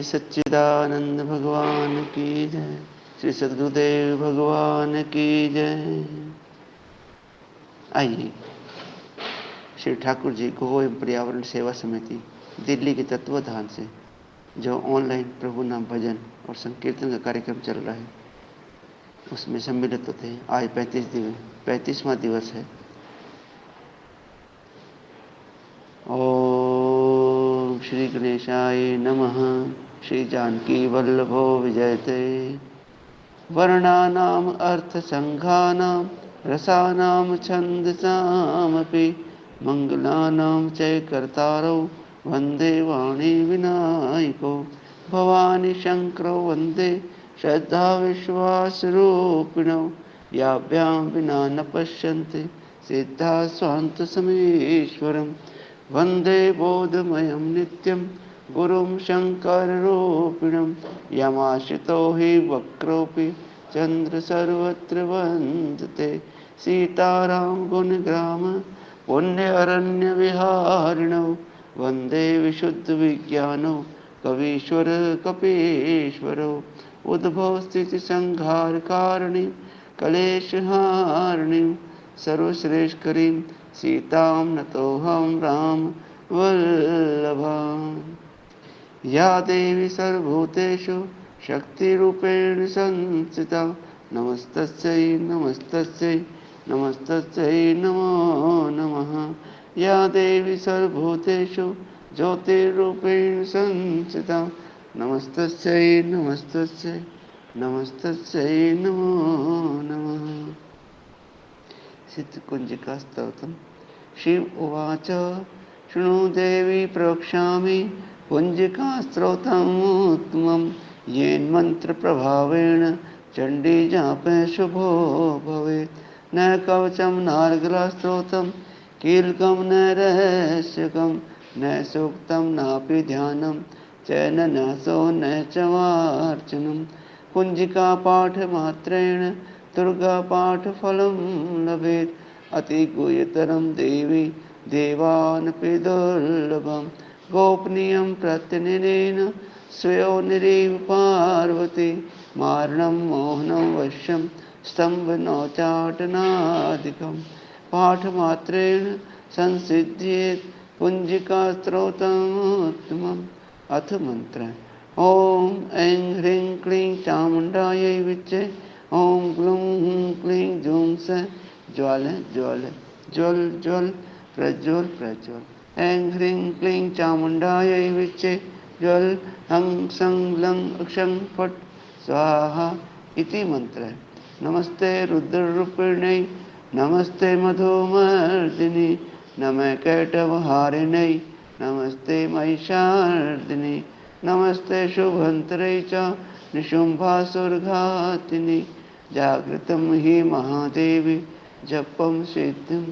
सच्चिदानंद भगवान की जय। श्री सद्गुरुदेव भगवान की जय। आइए श्री ठाकुर जी गो एवं पर्यावरण सेवा समिति दिल्ली के तत्वाधान से जो ऑनलाइन प्रभु नाम भजन और संकीर्तन का कार्यक्रम चल रहा है उसमें सम्मिलित होते हैं। आज 35वां दिवस है। ओम श्री गणेशाय नमः। श्री जानकी वल्लभो विजयते। वर्णानाम अर्थ संघानाम रसानाम छंदसामपि मंगलानाम च कर्तारो वंदे वाणी विनायको। भवानी शंकरो वंदे श्रद्धा विश्वास रूपिणो। याभ्यां विना न पश्यन्ति सिद्धा स्वान्त समीश्वरम्। वंदे बोधमयं नित्यं गुरुं शंकररूपिणं। यमाश्रितो हि वक्रोऽपि चंद्र सर्वत्र वन्दते। सीताराम गुणग्राम पुण्य विहारिणौ। वंदे विशुद्ध विज्ञानो कवीश्वर कपीश्वरो। उद्भव स्थिति संहार कारिणी कलेशहारिणी। सर्वश्रेष्ठकरीं सीतां नतोऽहं राम वल्लभाम्। या देवी सर्वभूतेषु शक्तिरूपेण संस्थिता। नमस्तस्यै नमस्तस्यै नमस्तस्यै नमो नमः। या देवी सर्वभूतेषु ज्योतिरूपेण संस्थिता। नमस्तस्यै नमस्तस्यै नमस्तस्यै नमो नमः। सिद्धकुंजिका स्तोत्रम्। शिव उवाच शृणु देवी प्रवक्ष्यामि कुंजिका स्तोत्रमुत्तमं। येन्मन्त्रप्रभावेण चण्डी जापे शुभो भवेत्। न कवचं नार्गलस्तोत्रं कीलकं न रहस्यकं। न सूक्तं नापि ध्यानं च न न्यासो न च वार्चनं। कुंजिका पाठमात्रेण दुर्गापाठफलं लभेत्। अतिगुह्यतरं देवी देवानपि दुर्लभं। गोपनीयं प्रत्यनेन स्वयोनिरिव पार्वती। मारणं मोहनं वश्यं स्तम्भनोच्चाटनादिकं। पाठमात्रेण संसिद्ध्येत् कुंजिका स्तोत्रमुत्तमम्। अथ मंत्र। ओम ऐं ह्रीं क्लीं चामुण्डायै विच्चे। ओम ग्लूं हूं क्लीं जूं स ज्वाल ज्वल ज्वल ज्वल प्रज्वल प्रज्वल। ऐं ह्रीं क्लीं चामुण्डायै विच्चे। ज्वल हं सं लं क्षं फट् स्वाहा इति मंत्र। नमस्ते रुद्ररूपिण्यै नमस्ते मधुमर्दिनि। नमः कैटभहारिण्यै नमस्ते महिषार्दिनि। नमस्ते शुभंतरै च निशुम्भासुरघातिनि। जागृतं हि महादेवी जपं सिद्धिं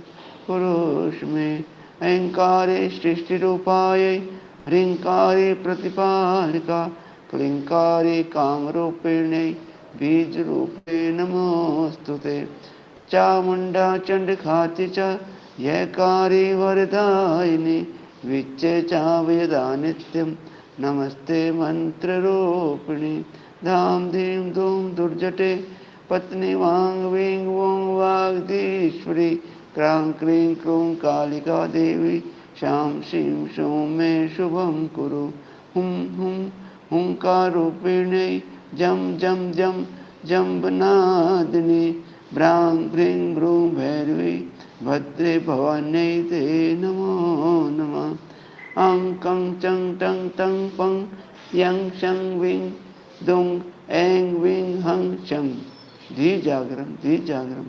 कुरुष्व मे। ऐंकारे सृष्टिरूपायै ह्रींकारे प्रतिपालिका। क्लींकारे कामरूपिण्यै बीजरूपे नमोऽस्तुते। चामुण्डा चण्डघाति च यैकारी वरदायिनी। विच्चे चावेदा नित्यं नमस्ते मंत्ररूपिणी। धाम धीं धूम दुर्जटे पत्नी वांग वीं वों वागधीश्वरी। क्रां क्रीं क्रूं कालिका देवी शां शीं शूं मे शुभं कुरु। हुं हुं हुंकारूपिण्यै जं जं जं जम्बनादिनी। ब्रां ब्रीं ब्रूं भैरवी भद्रे भवान्यै ते नमो नमः। अं कं चं टं तं पं यं शं विं दुं ऐं विं हं शं। धीजागरं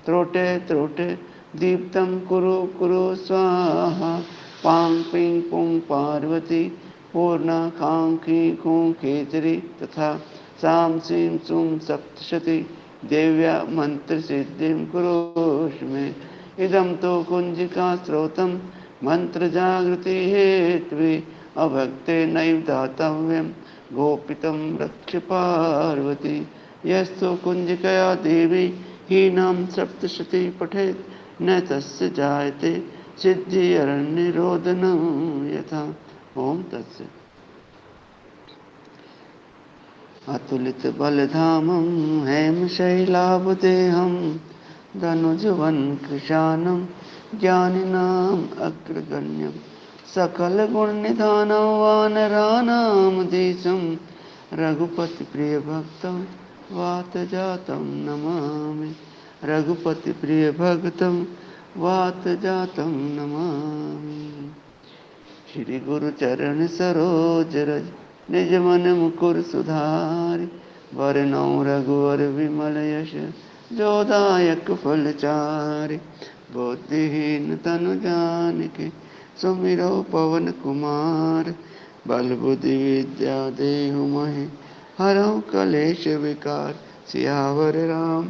त्रोटे त्रोटे दीप्तं कुरु कुरु स्वाहा। पां पीं पुं पार्वती पूर्णा खां खीं खूं खेचरी तथा सां सीं सूं सप्तशती देव्या मंत्रसिद्धिं कुरुष्व मे। इदं तो कुंजिका स्तोत्रं मंत्रजागृति हेतवे। अभक्ते नैव दातव्यं गोपितं रक्ष पार्वती। यस्तु कुंजिकया देवी हीनां सप्तशती पठेत् न तस्य जायते सिद्धिरन्यरोदनं यथा। ओम तत्सत्। अतुलित बलधामं हेमशैलाभदेहं धनुजवन कृशानं ज्ञानिनाम् अग्रगण्यं सकलगुणनिधानं वानराणामधीशं रघुपतिप्रियभक्तं वातजातं नमामि। रघुपतिप्रियभक्तं वातजातं नमामि। श्री गुरु चरण सरोज रज निज मन मुकुर सुधारि वरनौ रघुवर विमल यश जोदायक फलचारि। बुद्धिहीन तनु जानिके सुमिरो पवन कुमार बल बुद्धि विद्या देहु मोहि हरहु कलेश विकार। सियावर राम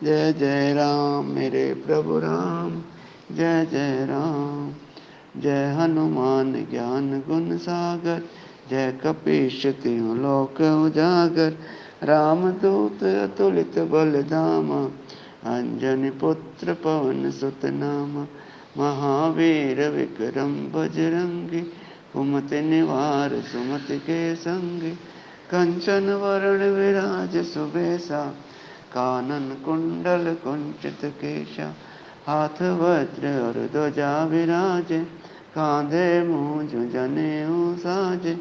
जय जय राम मेरे प्रभु राम जय जय राम। जय हनुमान ज्ञान गुण सागर जय कपीश तिहुँ लोक उजागर। रामदूत अतुलित बल धामा अंजनी पुत्र पवन सुत नामा। महावीर विक्रम बजरंगी कुमति निवार सुमति के संगी। कंचन वरण विराज सुबेसा कानन कुंडल कुंचित केशा। हाथ वज्र और ध्वजा विराजे कांधे मूंज जनेऊ साजे।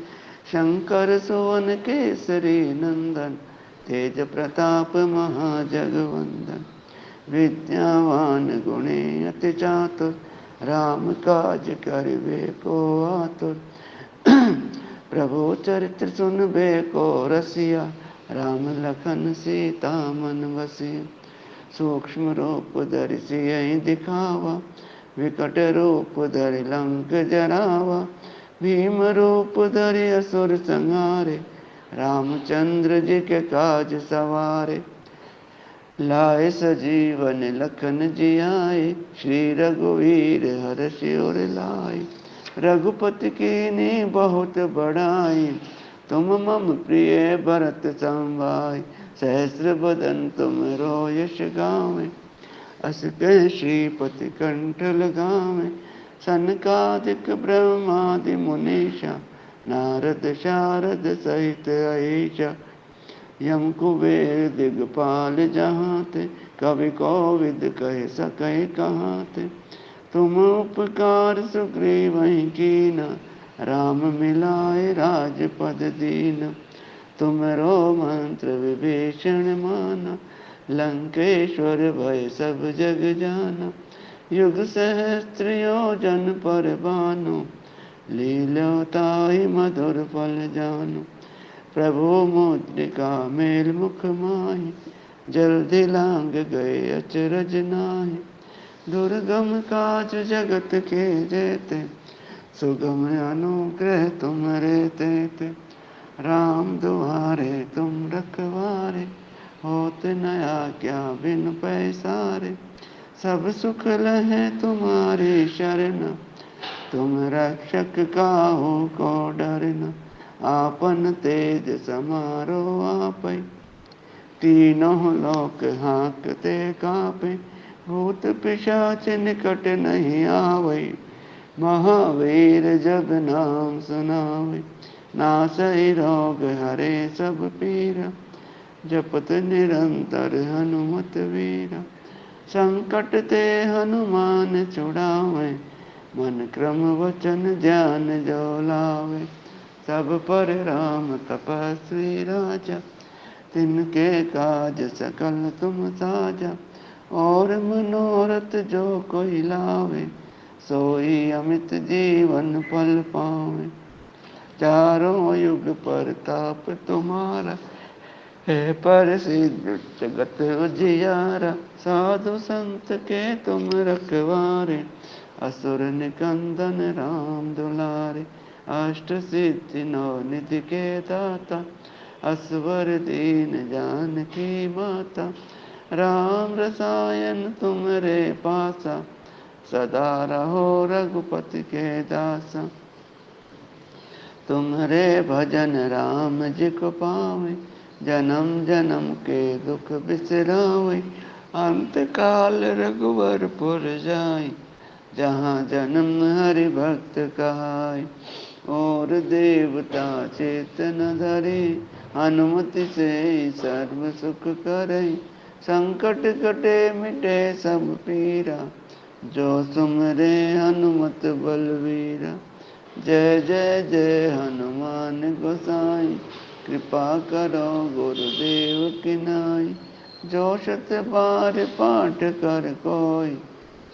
शंकर सुवन केसरी नंदन तेज प्रताप महाजगवंदन। विद्यावान गुणी अति चातुर राम काज करिबे को आतुर। प्रभु चरित्र सुनबे को रसिया राम लखन सीता मन बसिया। सूक्ष्म रूप धरि सियहि दिखावा विकट रूप धरि लंक जरावा। भीम रूप धरि असुर संहारे रामचंद्र जी के काज सवारे। लाए सजीवन लखन जियाए श्री रघुवीर हर्षि उर लाए। रघुपति कीन्ही बहुत बड़ाई तुम मम प्रिय भरत संभाय। सहस्र बदन तुम यश गावें अस कह श्रीपति कंठ लगावें। सनकादिक ब्रह्मादि मुनीषा नारद शारद सहित अहीशा। यम कुबेर दिगपाल जहाते कवि कोविद कह सके कहाते। तुम उपकार सुग्रीवहि कीना राम मिलाए राजपद दीना। तुमरो मंत्र विभीषण माना लंकेश्वर भय सब जग जाना। युग सहस्त्र योजन पर भानु लील्योताहि मधुर फल जानु। प्रभु मुद्रिका मेल मुख माहि जल्दी लांग गए अचरज नाहि। दुर्गम काज जगत के जेते सुगम अनुग्रह तुम्हारे तेते। राम दुआरे तुम रखवारे होत नया क्या बिन पैसारे। सब सुख लहे तुम्हारी शरण तुम रक्षक काहू को डरना। आपन तेज समारो आपै तीनों लोक हाँकते कापे। भूत पिशाच निकट नहीं आवै महावीर जब नाम सुनावे। नासै रोग हरे सब पीरा जपत निरंतर हनुमत वीरा। संकट ते हनुमान छुड़ावे मन क्रम वचन ध्यान जो लावे। सब पर राम तपस्वी राजा तिनके काज सकल तुम साजा। और मनोरथ जो कोई लावे सोई अमित जीवन फल पावे। चारों युग परताप तुम्हारा है प्रसिद्ध जगत उजियारा। साधु संत के तुम रखवारे असुर निकंदन राम दुलारे। अष्ट सिद्धि नौ निधि के दाता असवर दीन जानकी माता। राम रसायन तुमरे पासा सदा रहो रघुपति के दासा। तुम्हारे भजन राम जी को पावे जन्म जन्म के दुख बिसरावे। अंत काल रघुवरपुर जाई जहाँ जन्म हरि भक्त कहाई। और देवता चेतन धरे हनुमति से सर्व सुख करई, संकट कटे मिटे सब पीरा, जो सुमरे हनुमत बलवीरा। जय जय जय हनुमान गोसाई, कृपा करो गुरुदेव की नाई। जो शत बार पाठ कर कोई,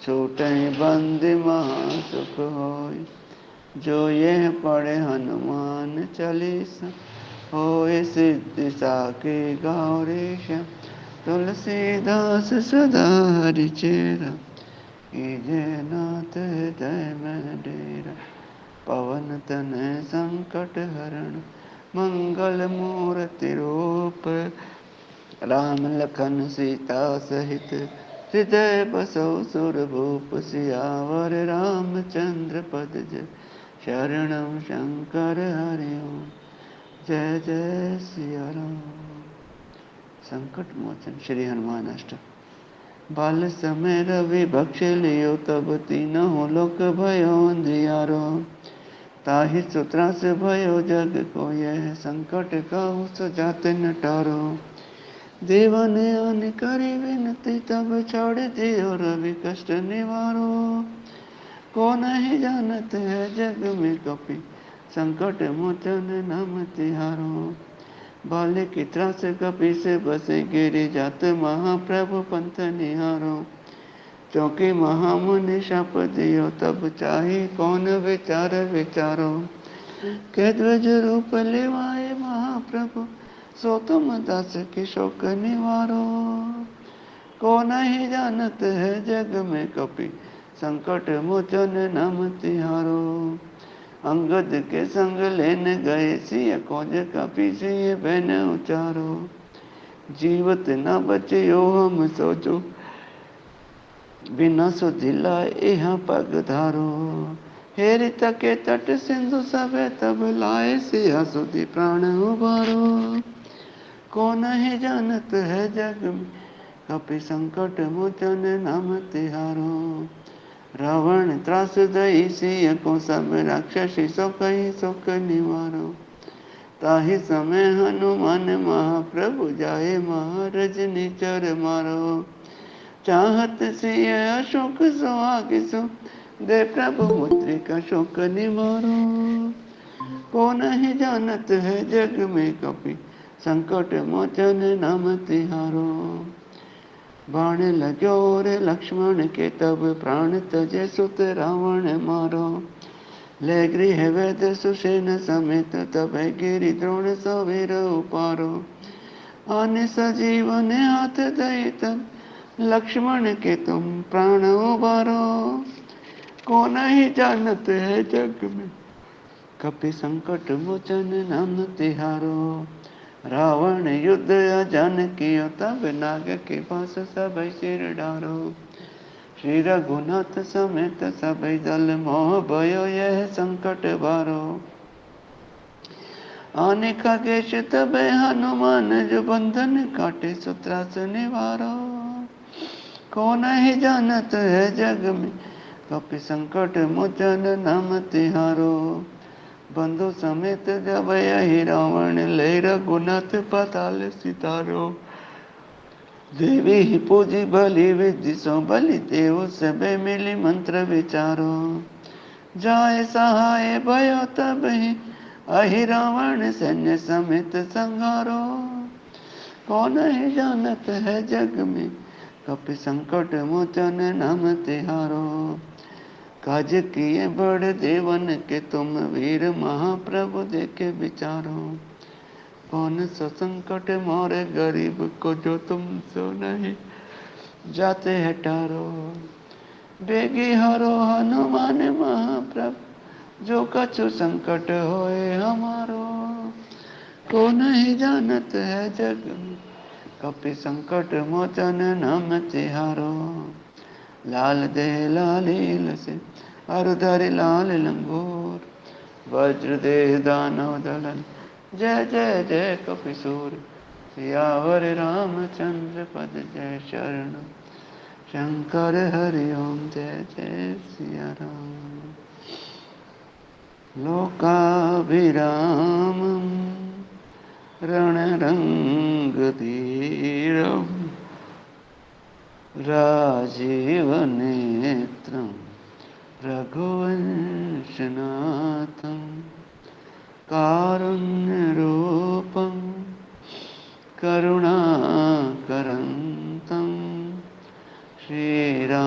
छूटहि बंद महासुख होय। जो यह पढ़े हनुमान चालीसा, होय सिद्धि साके गौरीश। तुलसीदास सदा हरिचेरा, कीजे नाथ हृदय में डेरा। पवन तनय संकट हरण, मंगल मूर्ति रूप। राम लखन सीता सहित, हृदय बसौ सुरभूप। सियावर रामचंद्र पद जय, शरणं शंकर हरि ओम। जय जय सिया राम। संकट मोचन श्री हनुमान अष्टक। बाल समय रवि बक्ष लियो, तब तीनों लोक भयो अंधियारो। ताहि सूत्रा से भयो जग को, यह संकट कहु सजात न टारो। देवा ने आन करी विनती, तब छोड़ दियो रवि कष्ट निवारो। को नहीं जानत है जग में कपि, संकट मोचन नाम तिहारो। बाले की त्रास कपि से बसे, गिरि जात महाप्रभु पंथ निहारो। चौकी महामुनि शाप दियो, तब चाही कौन विचार विचारो। के ध्वज रूप लेवाए महाप्रभु, सो तुम दास की शोक निवारो। को नहीं जानत है जग में कपि, संकट मोचन नाम तिहारो। अंगद के संग लेन गए, सिय खोज कपि सिय बन उचारो। जीवत न बचयो हम सोचो, बिना सुधिला यहाँ पग धारो। हेरि तके तट सिंधु सबे, तब लाए सिया सुधि प्राण उबारो। को नहीं जानत है जग में कपि, संकट मोचन नाम तिहारो। रावण त्रास दई सिय को, सब राक्षसी सो कही सुख निवारो। ताहि समय हनुमान महाप्रभु, जाए महारज निचर मारो। चाहत सिय अशोक सुहागिसु, दे प्रभु मुद्रिका शोक निवारो। को नहीं जानत है जग में कपि, संकट मोचन नाम तिहारो। बाण लाग्यो रे लक्ष्मण के, तब प्राण तजे सुत रावण मारो। ले गृह वेद सुषेण समेत, तब गिरि द्रोण सवीर उपारो। आने सजीवन हाथ दई, तब लक्ष्मण के तुम प्राण उबारो। को नहीं जानत है जग में कपि, संकट मोचन नाम तिहारो। रावण युद्ध अजान कियो, तब नाग के पास सब सिर डारो। श्री रघुनाथ समेत सब दल, मोह भयो यह संकट बारो। आने खगेश तब हनुमान, जो बंधन काटे सूत्रास निवारो। को नहीं जानत है जग में कपि, संकट मोचन नाम तिहारो। बंधु समेत जब यही रावण, ले रघुनाथ पाताल सितारो। देवी ही पूजी बलि विधि सो, बलि देव सबे मिली मंत्र विचारो। जाय सहाय भयो तब ही, अहि रावण सैन्य समेत संहारो। को नहीं जानत है जग में कपि, संकट मोचन नाम तिहारो। काज किए बड़ देवन के, तुम वीर महाप्रभु देखे विचारो। कौन सा संकट मोरे गरीब को, जो तुम सो नहीं जाते है टारो। बेगी हरो हनुमान महाप्रभु, जो कछु संकट होए हमारो। को नहीं जानत है जग में कपि, संकट मोचन नाम तिहारो। लाल देह लालील से, अरुधरि लाल लंगोर। वज्र देह दानव दलन, जय जय जय कपिसूर। सियावर रामचंद्र पद, जय शरण शंकर हरि ओम। जय जय सिया राम। लोकाभिरामं रणरंग धीरम राजीव नेत्रम रघुवंशनाथम कारुण्यरूपं करुणाकरन्तं श्रीरामचन्द्रं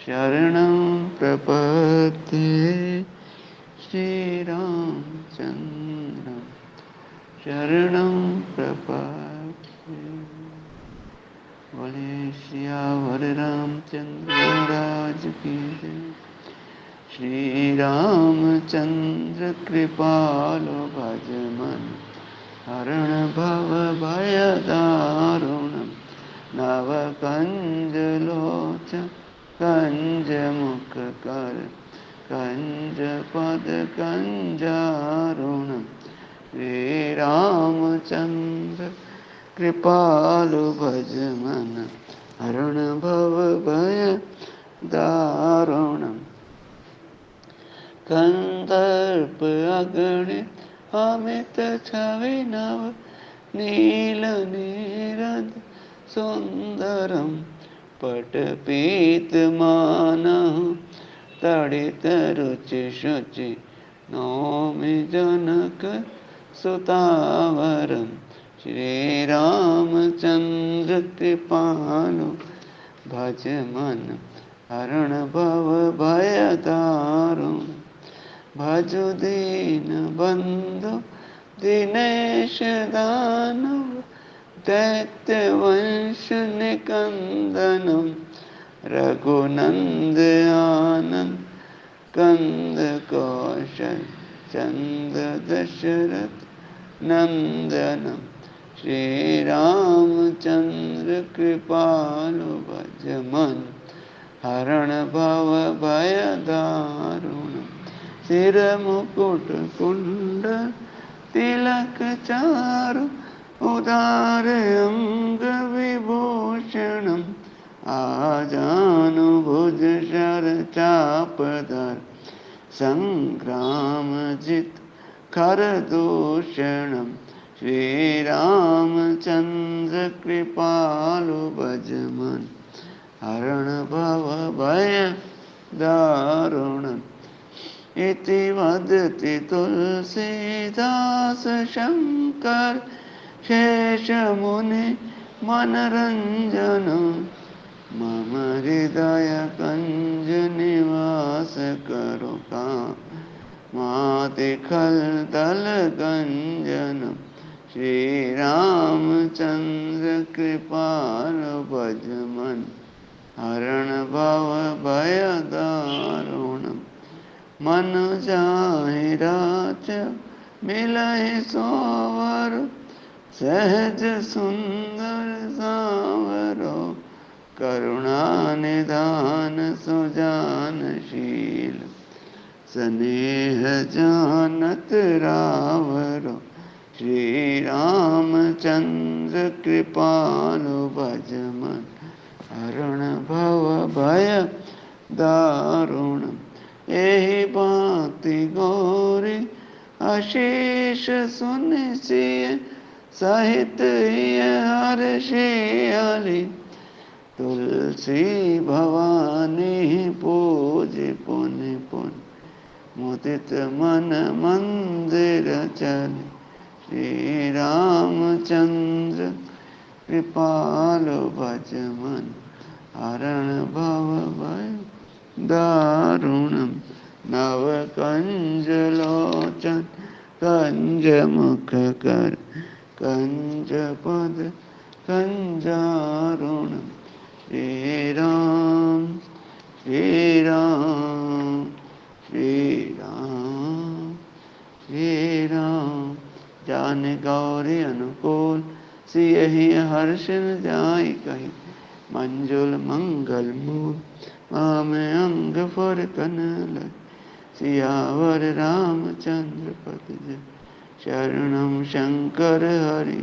शरणं प्रपद्ये श्रीरामचन्द्रं शरणं प्रपद्ये। बोले सियावर रामचंद्र महाराज की जय। श्री रामचंद्र कृपालो भज मन हरण भव भय दारुणम नव कंज लोचन कंज मुख कर कंज पद कंजारुणम श्री रामचंद्र कृपालु भज मन हरण भव भय दारुणम कंदर्प अगणित अमित छवि नव नील नीरद सुंदरम पटपीत मानः तड़ित रुचि शुचि नौमि जनक सुतावरम श्री रामचंद्र कृपालु भज मन हरण भव भय दारुण भजु दीन बंधु दिनेश दानव दैत्य वंश निकंदनम रघुनंद आनंद कंद कौशल चंद दशरथ नंदनम श्री रामचंद्र कृपालु भज मन हरण भव भय दारुण सिर मुकुट कुंडल तिलक चारु उदार अंग विभूषणम आजानुभुज शर चापधर संग्राम जित खर दूषणम श्री रामचंद्र कृपालु भज मन हरण भव भय दारुणम इति वदति तुलसीदास शंकर शेष मुनि मनरंजन मम हृदय कंज निवास करो का माते खल दल गंजन श्री रामचंद्र कृपाल भज मन हरण भव भय दारुणम मन जाहि राज मिलहि सोवर सहज सुंदर सावरो करुणा निधान सुजानशील स्नेह जानत रावरो श्री रामचंद्र कृपालु भज मन हरण भव भय दारुण एहि भांति गौरी अशेष सुनिसिय सहित हर्षियाली तुलसी भवानी पूज पुन पुन मुदित मन मंदिर चल श्री रामचंद्र कृपालु भज मन हरण भव भय दारुणम नव कंज लोचन कंज मुख कर कंज पद कंजारुणम श्री राम श्री राम श्री राम श्री राम जान गौरी अनुकूल सियहि हर्षन जाय कहि मंजुल मंगल मूल मामे अंग फर कनल सियावर रामचंद्र पद जय शरणम शंकर हरि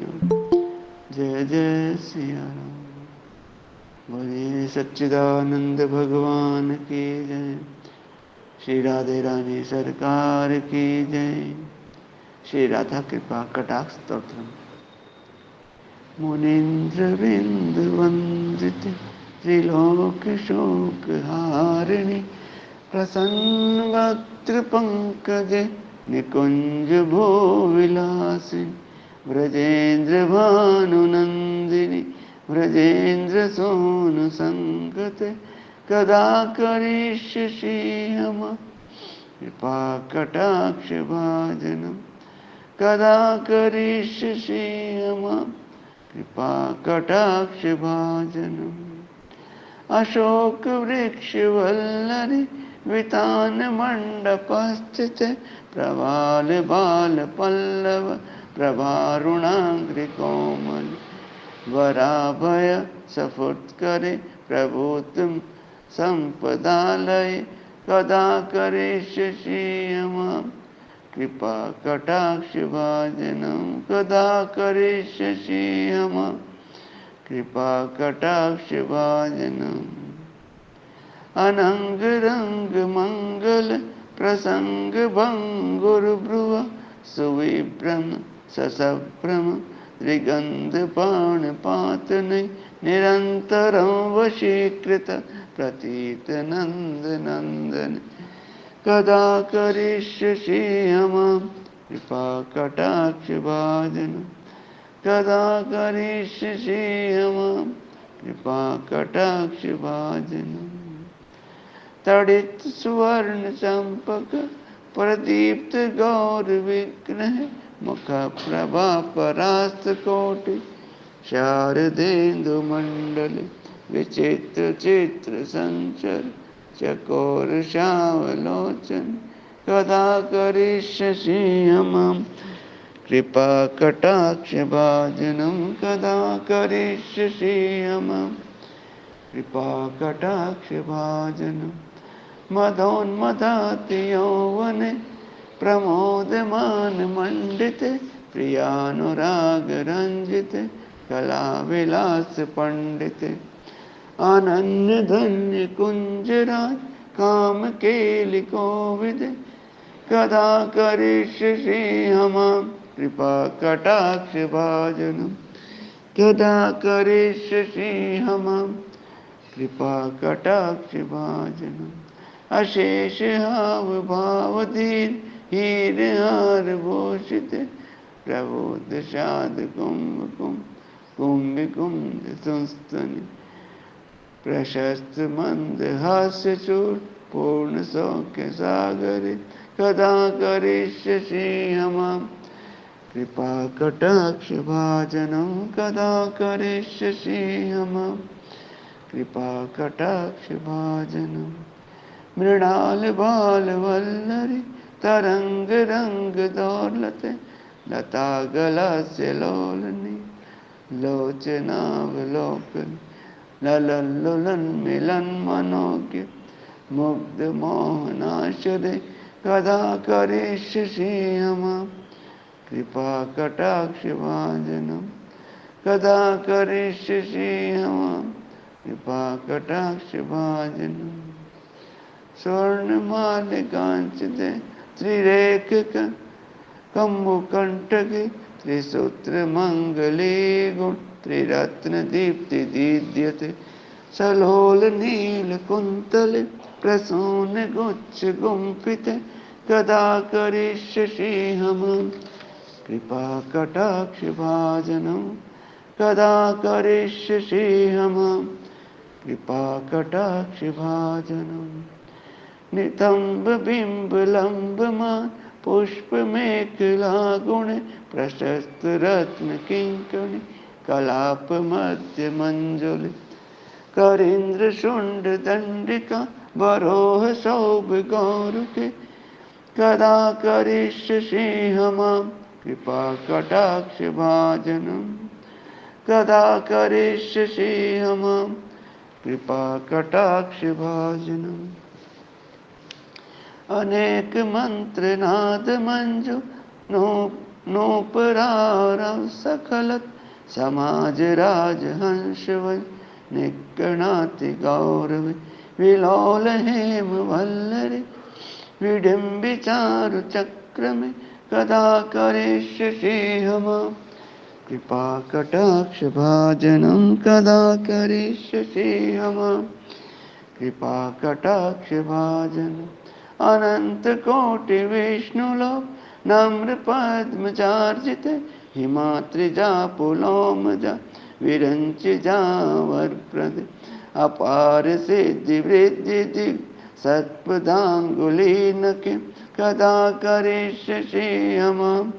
जय जय सिया राम। बोलिए सच्चिदानंद भगवान की जय। श्री राधे रानी सरकार की जय। श्री राधा कृपा कटाक्ष स्तोत्रम। मुनीन्द्र बिंदु वंदित त्रिलोक शोक हारिणी प्रसन्न वक्त्र पंकज निकुंज भो विलासिनी ब्रजेन्द्र भानुनंदिनी ब्रजेन्द्र सोनु संगते कदा करिष्यसि हम कृपा कटाक्ष भाजनम कदा करिष्यसि हम कृपा कटाक्ष भाजनम। अशोक वृक्ष वल्लरी वितान मंडपस्थित प्रवाल बाल पल्लव प्रभारुणाग्र कोमल वराभय सफुत्करे प्रभुत्वं संपदालय कदा करिष्यसि मां कृपा कटाक्ष भाजनं कदा करिष्यसि मां कृपा कटाक्ष भाजनम्। अनंग रंग मंगल प्रसंग भंगुर्भ्रुव सुविभ्रम ससभ्रम त्रिगंध पाण पातन निरंतरं वशीकृत प्रतीत नंद नंदन कदा करिष्यसि मां कृपा कटाक्ष भाजनम् कदा करिष्यसि मां कृपा कटाक्ष भाजनम्। तड़ित सुवर्ण चंपक प्रदीप्त गौर विग्रह मुख प्रभा परास्त कोटि शारदेन्दु मंडल विचित्र चित्र संचर चकोर श्यामलोचन कदा करिष्यसि मां कृपा कटाक्ष भाजनं कदा करिष्यसि मां कृपा कटाक्ष भाजनम्। मदोन्मदाति यौवने प्रमोदमान मंडिते प्रियानुराग रंजिते कला विलास पंडिते अनन्य धन्य कुंजराज काम केलि कोविदे कदा करिष्यसि मां कृपा कटाक्ष भाजनम् कदा करिष्यसि मां कृपा कटाक्ष भाजनम्। अशेष हाव भाव धीर हीर हार भूषित प्रबोध शाद कुंभ कुंभ कुंभ कुंभ संस्तनि प्रशस्त मंद हास्य चूर पूर्ण सौख्य सागर कदा करिष्यसि मां कृपा कटाक्ष भाजनं कदा करिष्यसि मां कृपा कटाक्ष भाजनम्। मृणाल बाल वल्लरी तरंग रंग दौलते लता गला से लोलनी लोचनावलोकन ललन लुलन मिलन मनोज्ञ मुग्ध मोहनाशदे कदा करिष्यसि मां कृपा कटाक्ष भाजनम् कदा करिष्यसि मां कृपा कटाक्ष भाजनम्। स्वर्णमाल कांचते त्रिरेख कम्बुकंटके त्रिसूत्र मंगले गुण त्रिरत्न दीप्ति दीद्यते सलोल नील कुंतल प्रसून गुच्छ गुंफित कदा करिष्यसि मां कृपा कटाक्ष भाजनम् कदा करिष्यसि मां कृपा कटाक्ष भाजनम्। नितंब बिंब लंबमान पुष्प मेखला गुण प्रशस्त रत्न किंकणी कलाप मध्य मंजुल करिंद्र शुंड दंडिका बरोह शोभ गौरुके कदा करिष्यसि मां कृपा कटाक्ष भाजनम् कदा करिष्यसि मां कृपा कटाक्ष भाजनम्। अनेक मंत्र नाद मंजु नूपरारव सकलत समाज राज हंसवन निगणाति गौरव विलोल हेम वल्लरी विडम्बि चारु चक्र में कदा करिष्यसि मम कृपा कटाक्ष भाजनं कदा करिष्यसि मम कृपा कटाक्ष भाजन अनंत कोटि विष्णुलोक नम्र पद्मचार्जित हिमात्रिजा पुलोमजा विरंच जावरप्रद अपार सिद्धि वृद्धि दिग सत्पदांगुलीनके कदा करिष्यसि मम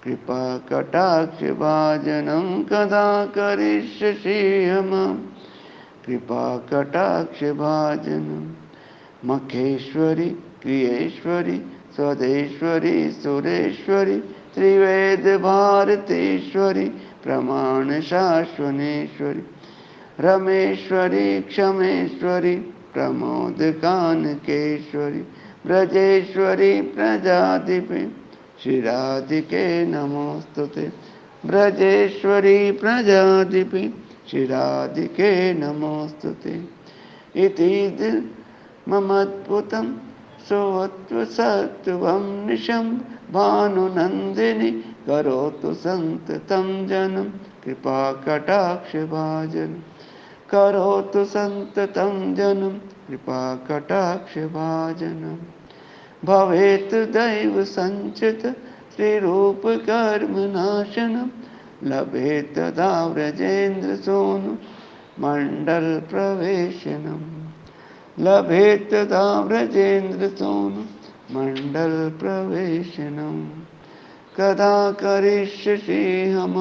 कृपा कटाक्ष भाजनं कदा करिष्यसि मम कृपा कटाक्ष भाजनं मखेश्वरी क्रियेश्वरी स्वदेश्वरी सुरेश्वरी त्रिवेद भारतीश्वरी प्रमाण शाश्वनेश्वरी रमेश्वरी क्षमेश्वरी प्रमोद कानकेश्वरी ब्रजेश्वरी प्रजाधिपे श्रीराधिके नमोस्तुते ब्रजेश्वरी प्रजाधिपे श्रीराधिके नमोस्तुते इति ममद्भुतं सोऽत्वसत्त्वं निशं भानुनन्दिनी करोतु सन्ततं जनं कृपा कटाक्ष भाजनं करोतु सन्ततं जनं कृपा कटाक्ष भाजनं भवेत् दैव संचित श्रीरूप कर्म नाशनं लभेत् तदा व्रजेन्द्र सोनु मंडल प्रवेशनम लभेत् तदा व्रजेन्द्र सोनु मंडल प्रवेशनम कदा करिष्यसि मम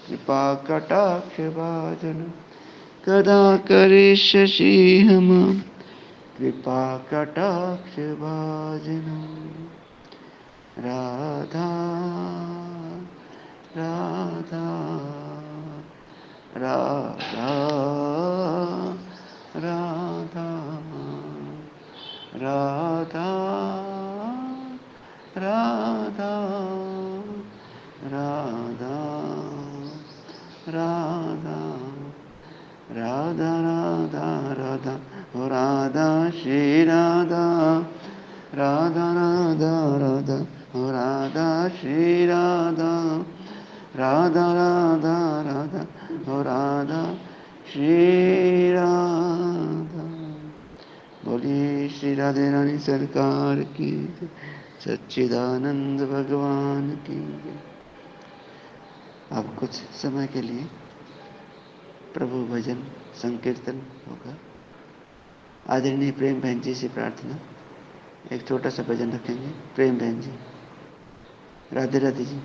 कृपा कटाक्ष भाजनं कदा करिष्यसि मम कृपा कटाक्ष भाजनं राधा राधा राधा राधा राधा राधा राधा राधा राधा राधा राधा ओ राधा श्री राधा राधा राधा राधा ओ राधा श्री राधा राधा राधा राधा ओ राधा श्री राधा। बोलिए श्री राधे रानी सरकार की, सच्चिदानंद भगवान की। अब कुछ समय के लिए प्रभु भजन संकीर्तन होगा। आदरणीय प्रेम बहन जी से प्रार्थना, एक छोटा सा भजन रखेंगे। प्रेम बहन जी। राधे राधे जी।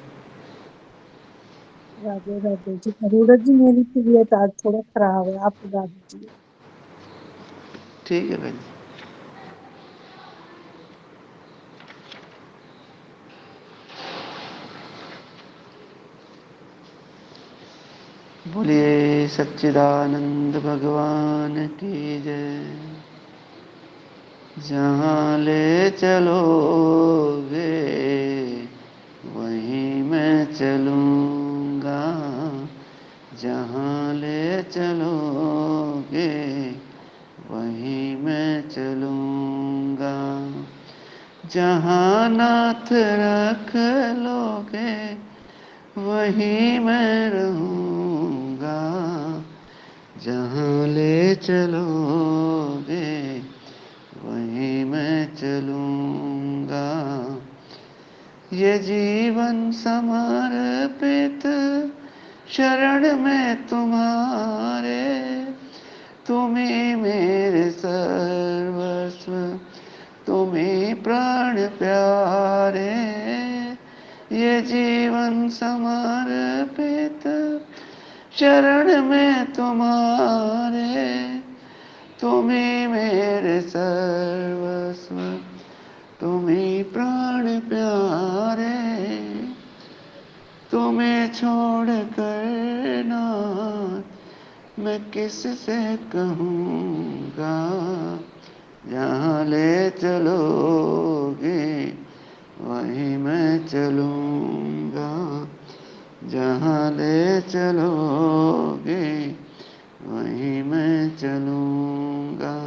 राधे राधे जी। अरोड़ा जी, मेरी तबीयत आज थोड़ा खराब है, आप बता दीजिए। ठीक है बहन जी। बोलिए सच्चिदानंद भगवान की जय। जहाँ ले चलोगे वहीं मैं चलूँगा, जहाँ ले चलोगे वहीं मैं चलूँगा, जहाँ नाथ रख लोगे वहीं मैं रहूँगा, जहाँ ले चलोगे वहीं मैं चलूँगा। ये जीवन समर्पित शरण में तुम्हारे, तुम्ही मेरे सर्वस्व, तुम्ही प्राण प्यारे। ये जीवन समर्पित शरण में तुम्हारे, तुम्ही मेरे सर्वस्व, तुम्ही प्राण प्यारे। तुम्हें छोड़ कर नाथ मैं किससे कहूँगा, जहाँ ले चलोगे वहीं मैं चलूँगा, जहाँ ले चलोगे वहीं मैं चलूँगा।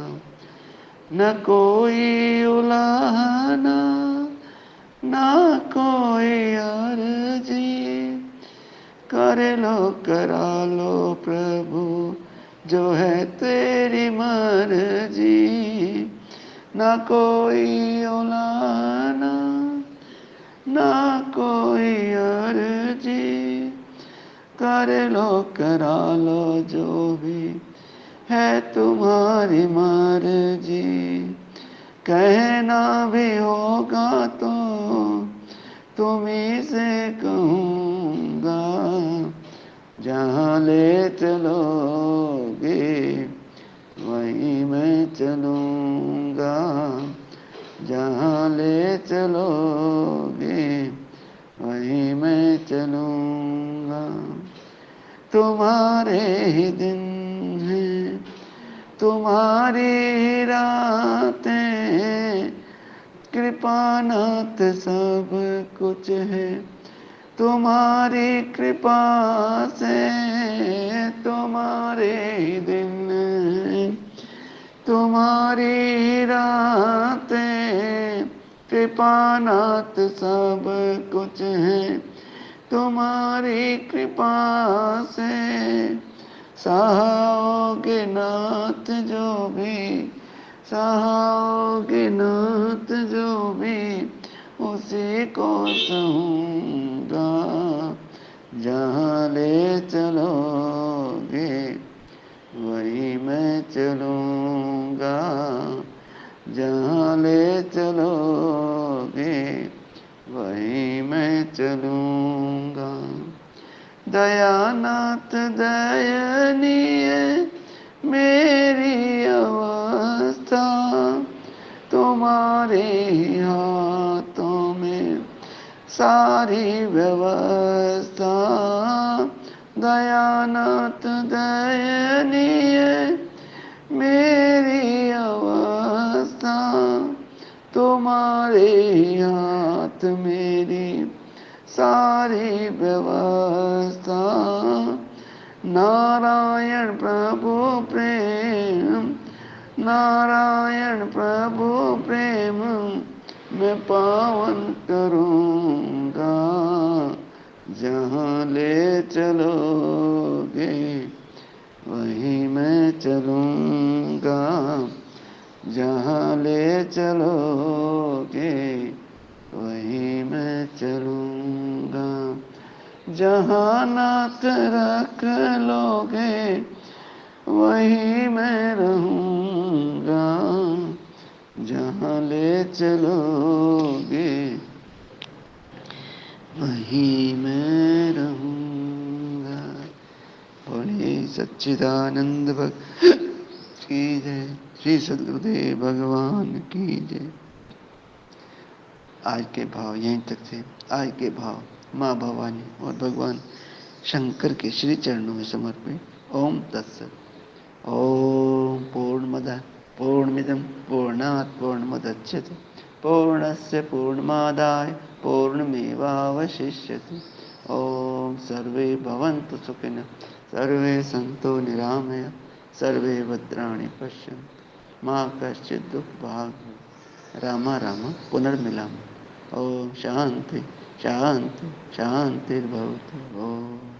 न कोई उलाहना, ना कोई कोई अर्जी, कर लो करा लो प्रभु जो है तेरी मर्जी। ना कोई औलाना ना कोई अर्जी, कर लो करा लो जो भी है तुम्हारी मर्जी। कहना भी होगा तो तुम्हीं से कहूँगा, जहाँ ले चलोगे वहीं मैं चलूँगा। जहाँ ले चलोगे वहीं मैं चलूँगा। तुम्हारे ही दिन हैं तुम्हारी रातें, कृपानाथ सब कुछ है तुम्हारी कृपा से। तुम्हारे ही दिन हैं तुम्हारी रातें, कृपानाथ सब कुछ है तुम्हारी कृपा से। सहाओगे नाथ जो भी, सहाओगे नाथ जो भी, उसी को सहूँगा। जहाँ ले चलोगे वहीं मैं चलूँगा। जहाँ ले चलोगे वहीं मैं चलूँगा। दयानाथ दयनीय मेरी अवस्था, तुम्हारे ही हाथों में सारी व्यवस्था। दयानाथ दयनीय मेरी अवस्था, तुम्हारे ही हाथ मेरी सारी व्यवस्था। नारायण प्रभु प्रेम, नारायण प्रभु प्रेम, मैं पावन करूँगा। जहाँ ले चलोगे वहीं मैं चलूँगा। जहाँ ले चलोगे वहीं मैं चलूँगा। जहाँ नाथ रख लोगे वहीं मैं रहूँगा। जहाँ ले चलोगे वहीं मैं रहूँगा। बोले सच्चिदानंद भगवान की जय। श्री सद्गुरुदेव भगवान की जय। आज के भाव यहीं तक थे। आज के भाव माँ भवानी और भगवान शंकर के श्री चरणों में समर्पित। ओम तत्सत। ओम पूर्णमदः पूर्णमिदं पूर्णात् पूर्णमुदच्यते पूर्णस्य पूर्णमादाय पूर्णमेवावशिष्यते। ओम सर्वे भवन्तु सुखिनः सर्वे सन्तु निरामया सर्वे भद्राणि पश्यन्तु मा कश्चित् दुःखभाग्। राम राम पुनर्मिलामः। ओम शांति शांति शांतिर्भवतु। ओम।